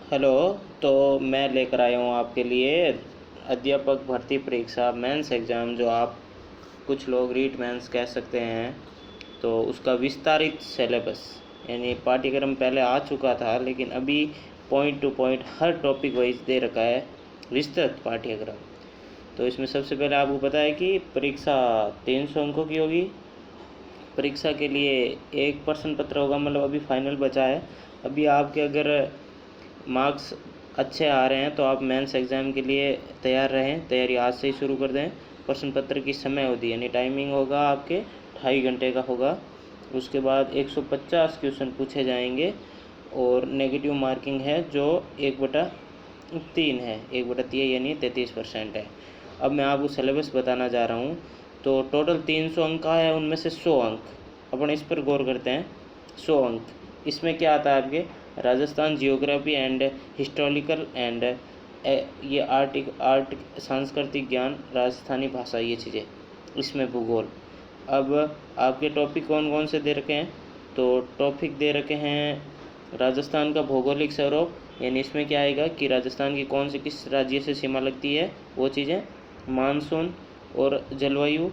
Hello. तो मैं लेकर आया हूँ आपके लिए अध्यापक भर्ती परीक्षा मेंस एग्ज़ाम, जो आप कुछ लोग रीट मेंस कह सकते हैं। तो उसका विस्तारित सिलेबस यानी पाठ्यक्रम पहले आ चुका था, लेकिन अभी पॉइंट टू पॉइंट हर टॉपिक वाइज दे रखा है विस्तृत पाठ्यक्रम। तो इसमें सबसे पहले आपको पता है कि परीक्षा 300 अंकों की होगी। परीक्षा के लिए एक प्रश्न पत्र होगा, मतलब अभी फाइनल बचा है। अभी आपके अगर मार्क्स अच्छे आ रहे हैं तो आप मेंस एग्ज़ाम के लिए तैयार रहें, तैयारी आज से ही शुरू कर दें। प्रश्न पत्र की समय अवधि यानी टाइमिंग होगा आपके 2.5 घंटे का होगा। उसके बाद 150 क्वेश्चन पूछे जाएंगे और नेगेटिव मार्किंग है जो 1/3 है, 1/3 यानी 33% है। अब मैं आपको सिलेबस बताना जा रहा हूँ। तो टोटल 300 अंक का है, उनमें से 100 अंक अपन इस पर गौर करते हैं। 100 अंक इसमें क्या आता है आपके Rajasthan geography and historical and ये आर्ट सांस्कृतिक ज्ञान, राजस्थानी भाषा, ये चीज़ें इसमें भूगोल। अब आपके टॉपिक कौन कौन से दे रखे हैं? तो टॉपिक दे रखे हैं राजस्थान का भौगोलिक स्वरूप, यानी इसमें क्या आएगा कि राजस्थान की कौन सी किस राज्य से सीमा लगती है, वो चीज़ें, मानसून और जलवायु।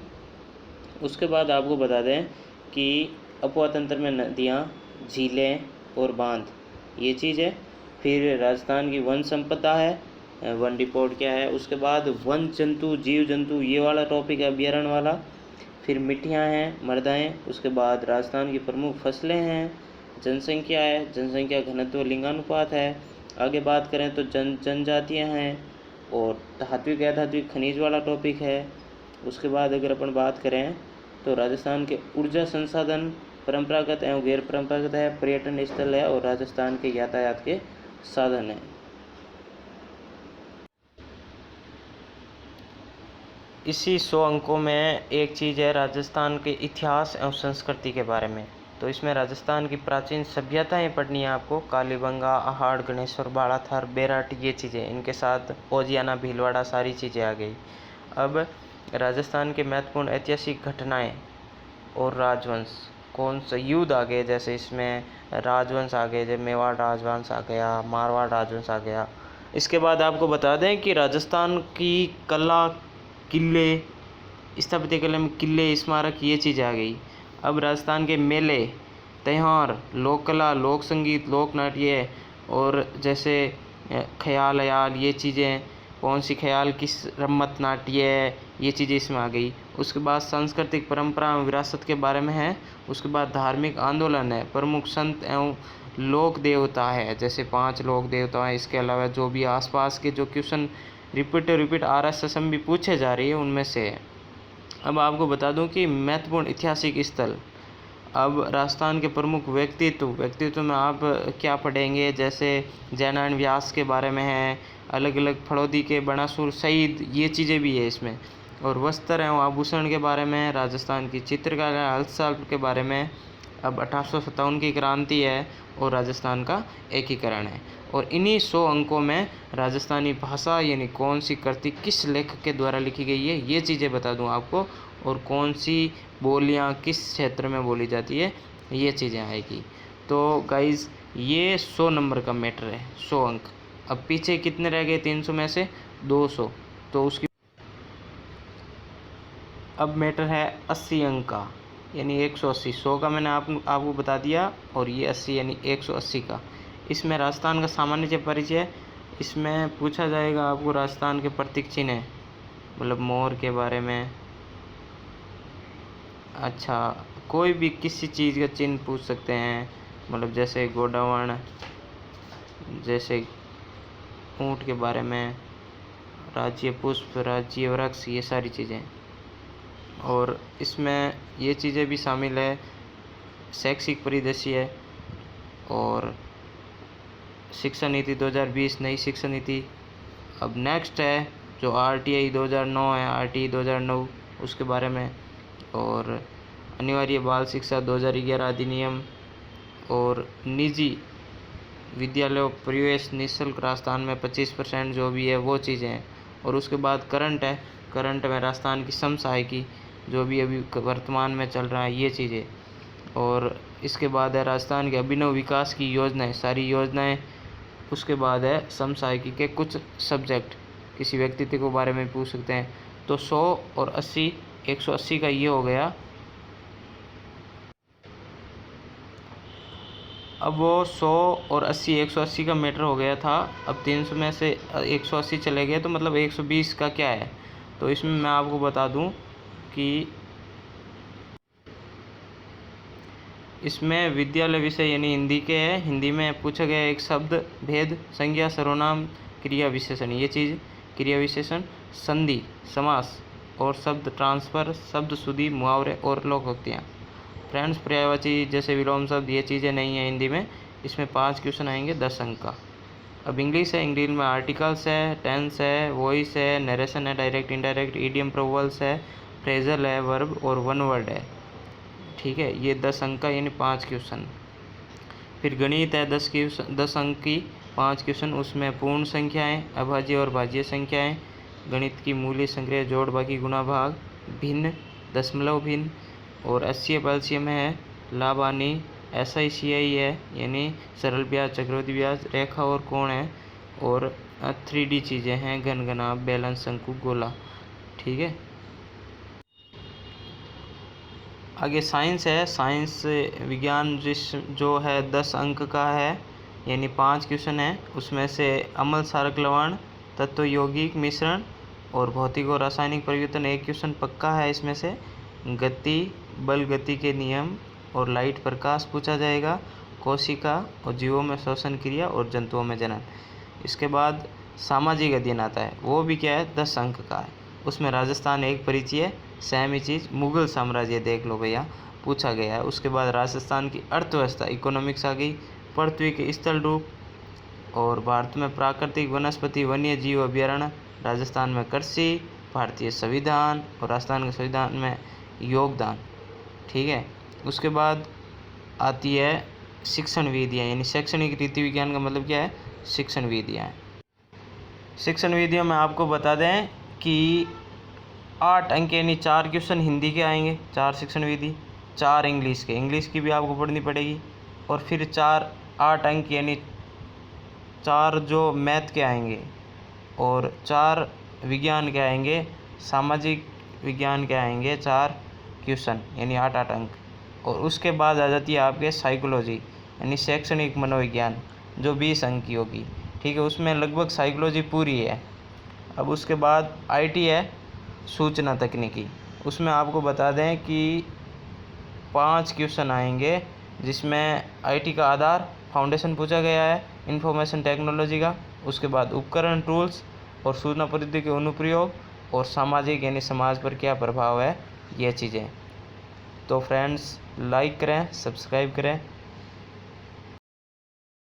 उसके बाद आपको बता दें कि अपवा तंत्र में नदियाँ, झीलें और बांध, ये चीज़ है। फिर राजस्थान की वन संपदा है, वन रिपोर्ट क्या है। उसके बाद वन जंतु, जीव जंतु, ये वाला टॉपिक है, अभ्यारण्य वाला। फिर मिट्टियाँ हैं, मृदाएँ। उसके बाद राजस्थान की प्रमुख फसलें हैं, जनसंख्या है, जनसंख्या घनत्व लिंगानुपात है। आगे बात करें तो जनजातियाँ हैं और धात्विक अधात्विक खनिज वाला टॉपिक है। उसके बाद अगर अपन बात करें तो राजस्थान के ऊर्जा संसाधन परंपरागत एवं गैर परंपरागत है, पर्यटन स्थल है और राजस्थान के यातायात के साधन हैं। इसी 100 अंकों में एक चीज़ है राजस्थान के इतिहास एवं संस्कृति के बारे में। तो इसमें राजस्थान की प्राचीन सभ्यताएं पढ़नी है आपको, कालीबंगा, अहाड़, गणेश्वर, बाड़ाथर, बेराट, ये चीज़ें, इनके साथ ओजियाना, भीलवाड़ा, सारी चीज़ें आ गई। अब राजस्थान के महत्वपूर्ण ऐतिहासिक घटनाएं और राजवंश, कौन सा युद्ध आ गए, जैसे इसमें राजवंश आ गए, जैसे मेवाड़ राजवंश आ गया, मारवाड़ राजवंश आ गया। इसके बाद आपको बता दें कि राजस्थान की कला, किले, स्थापत्य कला में किले, स्मारक, ये चीज़ आ गई। अब राजस्थान के मेले, त्यौहार, लोक कला, लोक संगीत, लोक नाट्य और जैसे ख्याल अयाल, ये चीज़ें, कौन सी ख्याल, किस रम्मत नाट्य, ये चीज़ें इसमें आ गई। उसके बाद सांस्कृतिक परंपरा विरासत के बारे में है। उसके बाद धार्मिक आंदोलन है, प्रमुख संत एवं लोक देवता है, जैसे 5 लोक देवता हैं। इसके अलावा जो भी आसपास के जो क्वेश्चन रिपीट RSS भी पूछे जा रही है उनमें से है। अब आपको बता दूं कि महत्वपूर्ण ऐतिहासिक स्थल, अब राजस्थान के प्रमुख व्यक्तित्व में आप क्या पढ़ेंगे, जैसे जैनारायण व्यास के बारे में है, अलग अलग फड़ौदी के बनासुर शहीद, ये चीज़ें भी है इसमें। और वस्त्र एवं आभूषण के बारे में, राजस्थान की चित्रकला, हस्तशिल्प के बारे में। अब 1857 की क्रांति है और राजस्थान का एकीकरण है। और इन्हीं 100 अंकों में राजस्थानी भाषा यानी कौन सी कृति किस लेखक के द्वारा लिखी गई है, ये चीज़ें बता दूं आपको, और कौन सी बोलियां किस क्षेत्र में बोली जाती है, ये चीज़ें आएगी। तो गाइज़ ये 100 नंबर का मैटर है, 100 अंक। अब पीछे कितने रह गए 300 में से? 200। तो उसकी अब मैटर है 80 अंक का, यानी 180। 100 का मैंने आपको बता दिया, और ये 80 यानी 180 का। इसमें राजस्थान का सामान्य परिचय, इसमें पूछा जाएगा आपको राजस्थान के प्रतीक चिन्ह, मतलब मोर के बारे में। अच्छा, कोई भी किसी चीज़ का चिन्ह पूछ सकते हैं, मतलब जैसे गोडावण, जैसे ऊँट के बारे में, राज्य पुष्प, राज्य वृक्ष, ये सारी चीज़ें। और इसमें ये चीज़ें भी शामिल है, शैक्षिक परिदृश्य और शिक्षा नीति 2020, नई शिक्षा नीति। अब नेक्स्ट है जो RTI 2009 है, RTI 2009, उसके बारे में। और अनिवार्य बाल शिक्षा 2011 अधिनियम, और निजी विद्यालयों प्रवेश निःशुल्क राजस्थान में 25% जो भी है, वो चीज़ें हैं। और उसके बाद करंट है, करंट में राजस्थान की समसामयिकी जो भी अभी वर्तमान में चल रहा है, ये चीज़ें। और इसके बाद है राजस्थान के अभिनव विकास की योजनाएं, सारी योजनाएं उसके बाद है समसामयिकी के कुछ सब्जेक्ट, किसी व्यक्तित्व के बारे में पूछ सकते हैं। तो 100 और 80, 180 का ये हो गया। अब वो 100 और 80, 180 का मैटर हो गया था। अब 300 में से 180 चले गए तो मतलब 120 का क्या है। तो इसमें मैं आपको बता दूं कि इसमें विद्यालय विषय यानी हिंदी के है। हिंदी में पूछा गया एक शब्द भेद, संज्ञा, सर्वनाम, क्रिया विशेषण, ये चीज़ क्रिया विशेषण, संधि, समास और शब्द ट्रांसफर, शब्द शुद्धि, मुहावरे और लोकोक्तियाँ। फ्रेंड्स, पर्यायवाची जैसे विलोम शब्द ये चीज़ें नहीं है हिंदी में। इसमें 5 क्वेश्चन आएंगे 10 अंक का। अब इंग्लिश है, इंग्लिश में आर्टिकल्स है, टेंस है, वॉइस है, नरेशन है, डायरेक्ट इंडायरेक्ट, ईडियम, प्रोवर्ब्स है, फ्रेजल है, वर्ब और वन वर्ड है। ठीक है, ये 10 अंक का यानी 5 क्वेश्चन। फिर गणित है 10 अंक की 5 क्वेश्चन। उसमें पूर्ण संख्याएं, अभाज्य और भाज्य संख्याएं, गणित की मूल्य, संग्रह, जोड़, बाकी, गुणा, भाग, भिन्न, दशमलव भिन्न और 80 एलसीएम है, लाभ हानि, SICI है यानी सरल ब्याज, चक्रवृद्धि ब्याज, रेखा और कोण है और 3D चीज़ें हैं, घन, घनाभ, बेलन, शंकु, गोला। ठीक है, आगे साइंस है। साइंस विज्ञान जो है 10 अंक का है यानी 5 क्वेश्चन है। उसमें से अम्ल, क्षारक, लवण, तत्व, यौगिक, मिश्रण और भौतिक और रासायनिक परिवर्तन 1 क्वेश्चन पक्का है। इसमें से गति, बल, गति के नियम और लाइट, प्रकाश पूछा जाएगा। कोशिका और जीवों में श्वसन क्रिया और जंतुओं में जनन। इसके बाद सामाजिक अध्ययन आता है, वो भी क्या है 10 अंक का है। उसमें राजस्थान एक परिचय, सहमी चीज़, मुगल साम्राज्य देख लो भैया, पूछा गया है। उसके बाद राजस्थान की अर्थव्यवस्था, इकोनॉमिक्स आ गई, पृथ्वी के स्थल रूप और भारत में प्राकृतिक वनस्पति, वन्य जीव अभ्यारण्य, राजस्थान में कृषि, भारतीय संविधान और राजस्थान के संविधान में योगदान। ठीक है, उसके बाद आती है शिक्षण विधियाँ यानी शैक्षणिक रीति विज्ञान का मतलब क्या है, शिक्षण विधियाँ। शिक्षण विधियों में आपको बता दें कि 8 अंक यानी 4 क्वेश्चन हिंदी के आएंगे, 4 शिक्षण विधि, 4 इंग्लिश के, इंग्लिश की भी आपको पढ़नी पड़ेगी और फिर 8 अंक यानी 4 जो मैथ के आएंगे और 4 विज्ञान के आएंगे, सामाजिक विज्ञान के आएंगे 4 क्वेश्चन यानी 8 अंक। और उसके बाद आ जाती है आपके साइकोलॉजी यानी शैक्षणिक मनोविज्ञान जो 20 अंक की होगी। ठीक है, उसमें लगभग साइकोलॉजी पूरी है। अब उसके बाद IT है, सूचना तकनीकी, उसमें आपको बता दें कि 5 क्वेश्चन आएंगे जिसमें IT का आधार, फाउंडेशन पूछा गया है, इंफॉर्मेशन टेक्नोलॉजी का। उसके बाद उपकरण, टूल्स और सूचना प्रौद्योगिकी के अनुप्रयोग और सामाजिक यानी समाज पर क्या प्रभाव है, ये चीज़ें। तो फ्रेंड्स, लाइक करें, सब्सक्राइब करें